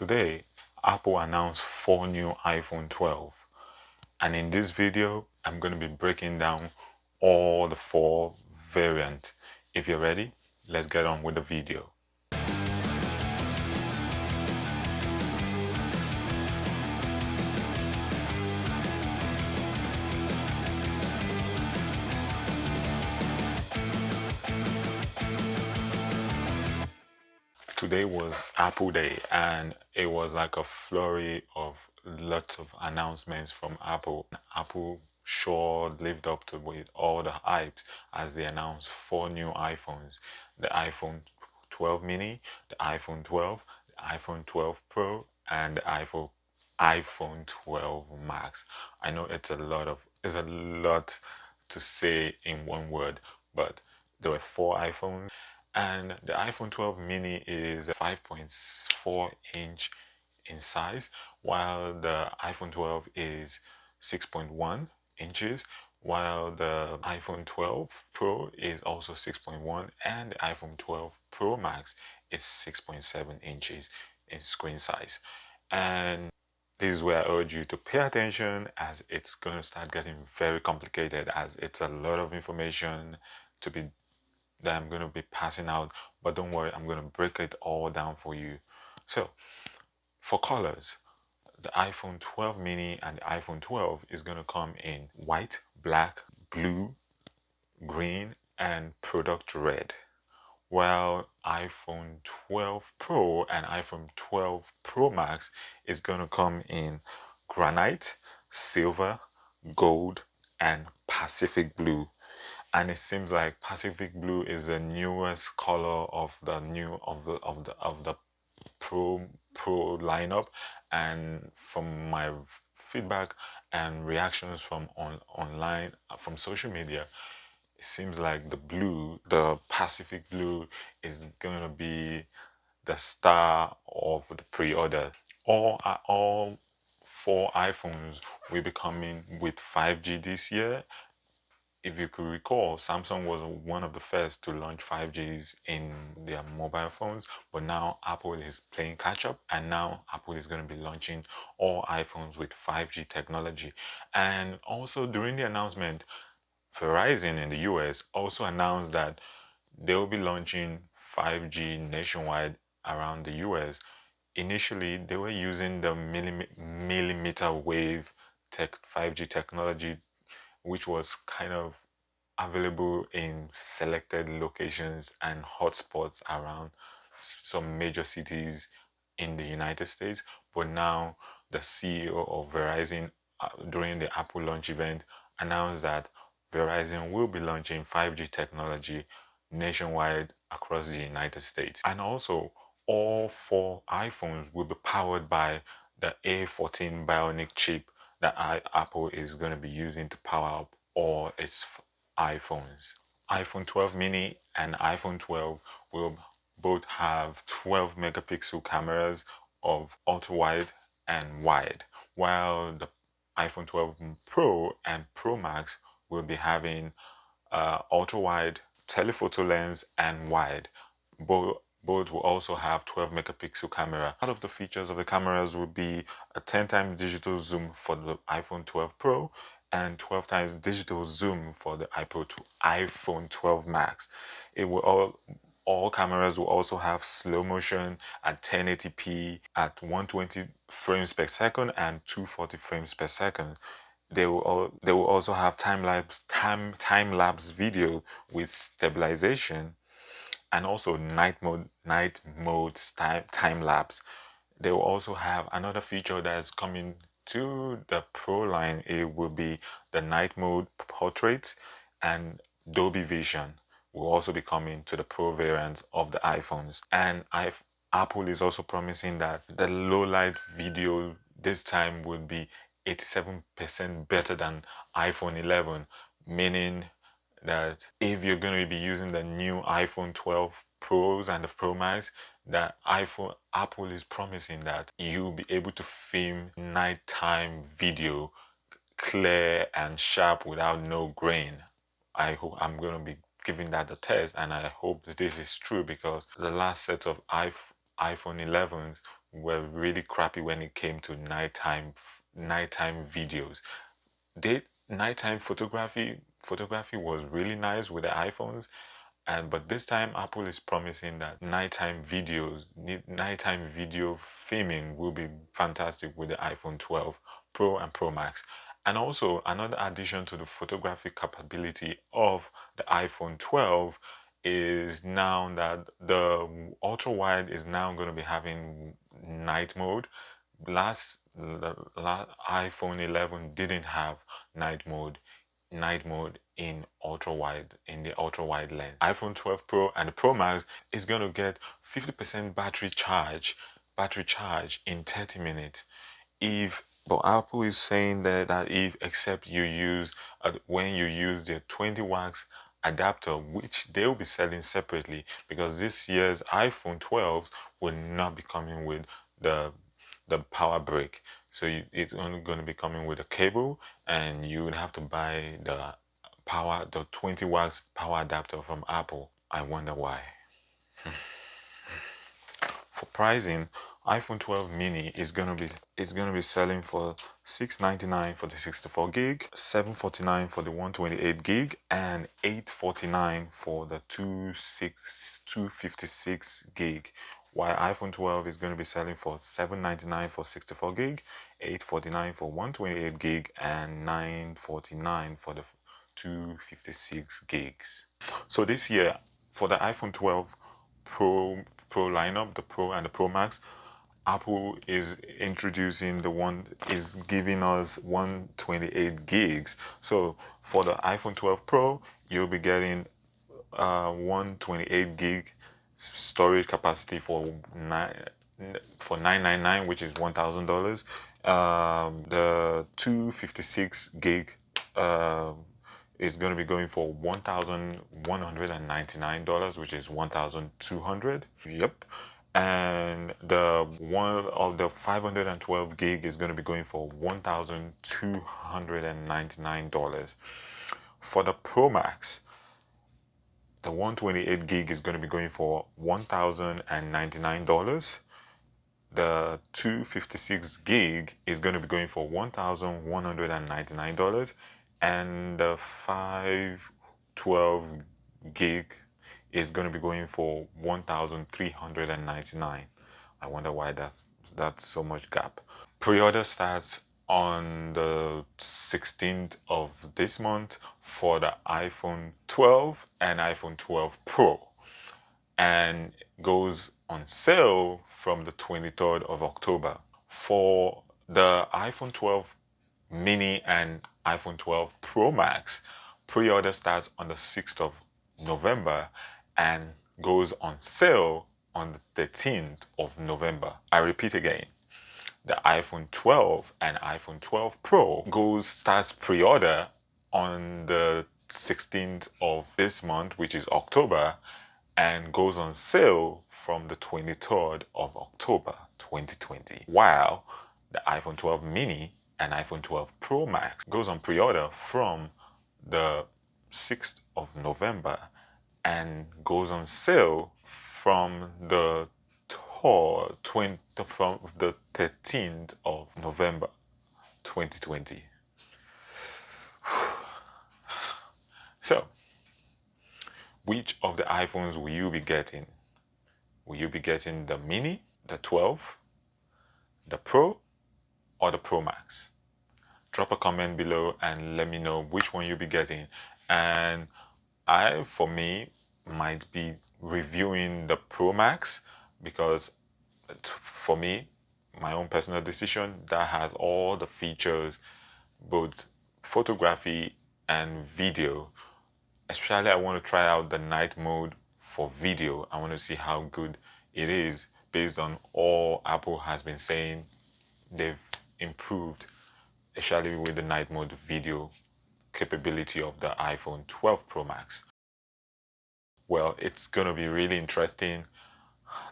Today, Apple announced 4 new iPhone 12, and in this video, I'm going to be breaking down all the 4 variants. If you're ready, let's get on with the video. Today was Apple Day, and it was like a flurry of lots of announcements from Apple. Apple sure lived up to with all the hypes as they announced 4 new iPhones: the iPhone 12 mini, the iPhone 12, the iPhone 12 Pro, and the iPhone 12 Max. I know it's a lot to say in one word, but there were 4 iPhones. And the iPhone 12 mini is 5.4-inch in size, while the iPhone 12 is 6.1 inches, while the iPhone 12 Pro is also 6.1, and the iPhone 12 Pro Max is 6.7 inches in screen size. And this is where I urge you to pay attention, as it's going to start getting very complicated, as it's a lot of information that I'm going to be passing out, but don't worry, I'm going to break it all down for you. So, for colors, the iPhone 12 mini and the iPhone 12 is going to come in white, black, blue, green, and product red, while iPhone 12 Pro and iPhone 12 Pro Max is going to come in granite, silver, gold, and Pacific blue. And it seems like Pacific blue is the newest color of the Pro lineup. And from my feedback and reactions from online from social media, it seems like the Pacific blue, is going to be the star of the pre-order. All 4 iPhones will be coming with 5G this year. If you could recall, Samsung was one of the first to launch 5Gs in their mobile phones, but now Apple is playing catch up, and now Apple is going to be launching all iPhones with 5G technology. And also during the announcement, Verizon in the US also announced that they will be launching 5G nationwide around the US. Initially, they were using the millimeter wave 5G technology, which was kind of available in selected locations and hotspots around some major cities in the United States. But now the CEO of Verizon, during the Apple launch event, announced that Verizon will be launching 5G technology nationwide across the United States. And also, all 4 iPhones will be powered by the A14 Bionic chip that Apple is going to be using to power up all its iPhones. iPhone 12 mini and iPhone 12 will both have 12 megapixel cameras of ultra wide and wide, while the iPhone 12 Pro and Pro Max will be having ultra wide, telephoto lens, and wide. Both will also have 12 megapixel camera. Part of the features of the cameras will be a 10 times digital zoom for the iPhone 12 Pro and 12 times digital zoom for the iPhone 12 Max. All cameras will also have slow motion at 1080p at 120 frames per second and 240 frames per second. They will also have time lapse video with stabilization, and also night mode time lapse. They will also have another feature that is coming to the Pro line. It will be the night mode portrait, and Dolby Vision will also be coming to the Pro variant of the iPhones. And Apple is also promising that the low light video this time will be 87% better than iPhone 11, meaning that if you're going to be using the new iPhone 12 Pros and the Pro Max, that Apple is promising that you'll be able to film nighttime video clear and sharp without no grain. I'm going to be giving that a test, and I hope that this is true, because the last set of iPhone 11s were really crappy when it came to nighttime videos. Nighttime photography was really nice with the iPhones, but this time Apple is promising that nighttime video filming will be fantastic with the iPhone 12 Pro and Pro Max. And also another addition to the photographic capability of the iPhone 12 is now that the ultra wide is now going to be having night mode. The last iPhone 11 didn't have night mode in the ultra wide lens. iPhone 12 Pro and the Pro Max is going to get 50% battery charge in 30 minutes. But Apple is saying that if except you use when you use the 20 watts adapter, which they'll be selling separately, because this year's iPhone 12s will not be coming with the power brick. So it's only going to be coming with a cable, and you would have to buy the 20 watts power adapter from Apple. I wonder why. For pricing, iPhone 12 mini is gonna be selling for $699 for the 64 gig, $749 for the 128 gig, and $849 for the 256 gig. While iPhone 12 is going to be selling for $799 for 64 gig, $849 for 128 gig, and $949 for the 256 gigs. So this year, for the iPhone 12 Pro lineup, the Pro and the Pro Max, Apple is giving us 128 gigs. So for the iPhone 12 Pro, you'll be getting 128 gig storage capacity for $999, which is $1,000. The 256 gig is going to be going for $1,199, which is $1,200. Yep. And the 512 gig is going to be going for $1,299. For the Pro Max, the 128 gig is going to be going for $1,099. The 256 gig is going to be going for $1,199, and the 512 gig is going to be going for $1,399. I wonder why that's so much gap. Pre-order starts on the 16th of this month for the iPhone 12 and iPhone 12 Pro, and goes on sale from the 23rd of October. For the iPhone 12 mini and iPhone 12 Pro Max, pre-order starts on the 6th of November and goes on sale on the 13th of November. I repeat again, the iPhone 12 and iPhone 12 Pro starts pre-order on the 16th of this month, which is October, and goes on sale from the 23rd of October 2020. While the iPhone 12 mini and iPhone 12 Pro Max goes on pre-order from the 6th of November and goes on sale from the 13th of November 2020. So, which of the iPhones will you be getting? Will you be getting the mini, the 12, the Pro, or the Pro Max? Drop a comment below and let me know which one you'll be getting. And for me, might be reviewing the Pro Max, because for me, my own personal decision, that has all the features, both photography and video. Especially, I want to try out the night mode for video. I want to see how good it is based on all Apple has been saying they've improved, especially with the night mode video capability of the iPhone 12 Pro Max. Well, it's going to be really interesting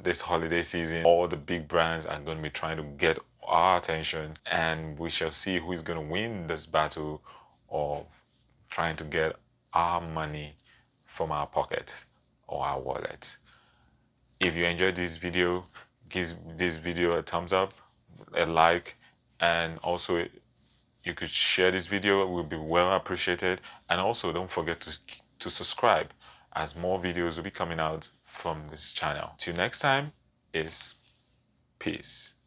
this holiday season. All the big brands are going to be trying to get our attention, and we shall see who is going to win this battle of trying to get our money from our pocket or our wallet. If you enjoyed this video, give this video a thumbs up, a like, and also you could share this video. It will be well appreciated. And also don't forget to subscribe, as more videos will be coming out from this channel. Till next time, is peace.